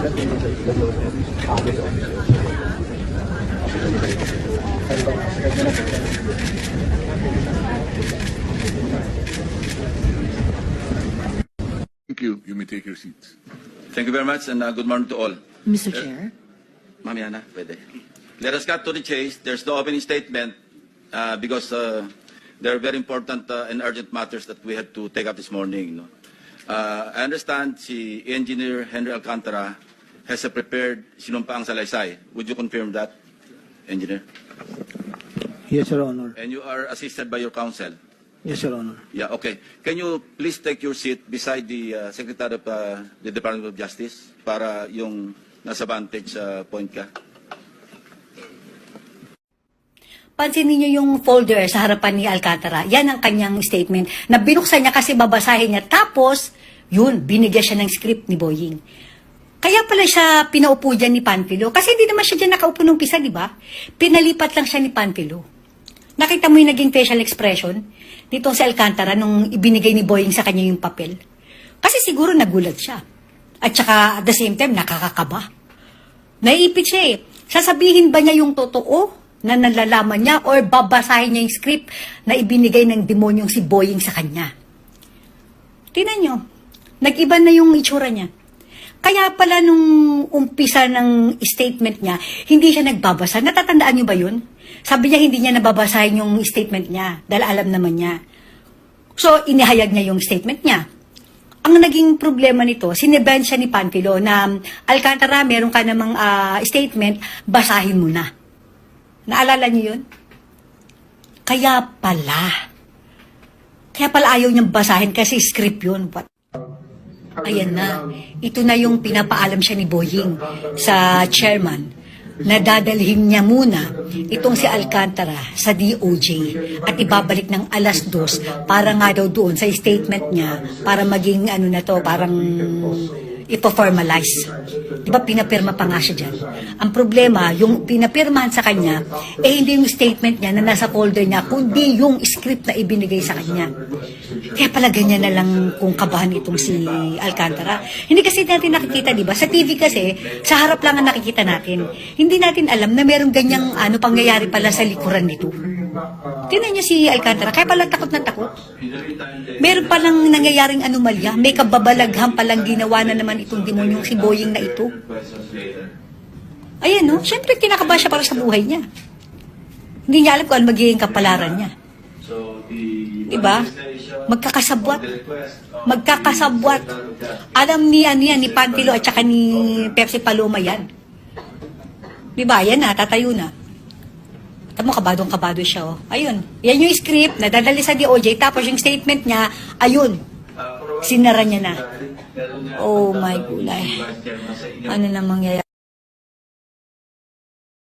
Thank you. You may take your seats. Thank you very much, and good morning to all. Mr. Chair? Ma'am Yana, pwede. Let us cut to the chase. There's no opening statement because there are very important and urgent matters that we had to take up this morning. No? I understand si Engineer Henry Alcantara has prepared sinumpaang salaysay. Would you confirm that, Engineer? Yes, Your Honor. And you are assisted by your counsel? Yes, Your Honor. Yeah, okay. Can you please take your seat beside the Secretary of the Department of Justice para yung nasa vantage point ka? Pansinin niyo yung folder sa harapan ni Alcantara. Yan ang kanyang statement na binuksan niya kasi babasahin niya. Tapos, yun, binigyan siya ng script ni Boying. Kaya pala siya pinaupo dyan ni Panfilo. Kasi hindi naman siya dyan nakaupo nung pisa, di ba? Pinalipat lang siya ni Panfilo. Nakita mo yung naging facial expression nitong si Alcantara nung ibinigay ni Boying sa kanya yung papel. Kasi siguro nagulat siya. At saka at the same time, nakakakaba. Naiipit siya eh. Sasabihin ba niya yung totoo na nalalaman niya or babasahin niya yung script na ibinigay ng demonyong si Boying sa kanya? Tingnan nyo, nag-iba na yung itsura niya. Kaya pala nung umpisa ng statement niya, hindi siya nagbabasa. Natatandaan niyo ba yun? Sabi niya hindi niya nababasahin yung statement niya dahil alam naman niya. So, inihayag niya yung statement niya. Ang naging problema nito, sineban siya ni Panfilo na Alcantara, meron ka namang statement, basahin mo na. Naalala niyo yun? Kaya pala ayaw niyang basahin kasi script yun. What? Ayan na. Ito na yung pinapaalam siya ni Boying sa chairman na dadalhin niya muna itong si Alcantara sa DOJ at ibabalik ng 2:00 para nga daw doon sa statement niya para maging ano na to, parang ipo-formalize. Diba pinapirma pa nga siya dyan? Ang problema, yung pinapirmahan sa kanya, hindi yung statement niya na nasa folder niya, kundi yung script na ibinigay sa kanya. Kaya pala ganyan na lang kung kabahan itong si Alcantara. Hindi kasi natin nakikita, diba? Sa TV kasi, sa harap lang ang nakikita natin. Hindi natin alam na meron ganyang pangyayari pala sa likuran nito. Tingnan niyo si Alcantara, kaya pala takot na takot. Meron palang nangyayaring anomalya, may kababalaghan palang ginawa na naman itong demonyong si Boying na ito. Ayan, no? Siyempre, kinakaba siya para sa buhay niya. Hindi niya alam kung ano magiging kapalaran niya. Diba? Magkakasabwat. Alam ni Panfilo at saka ni Pepsi Paloma yan. Diba? Yan na, tatayo na. Tamo, kabadong-kabado siya, oh. Ayun. Yan yung script na dadali sa DOJ, tapos yung statement niya, ayun. Sinara niya na. Oh my gulay. Ano na mangyayari?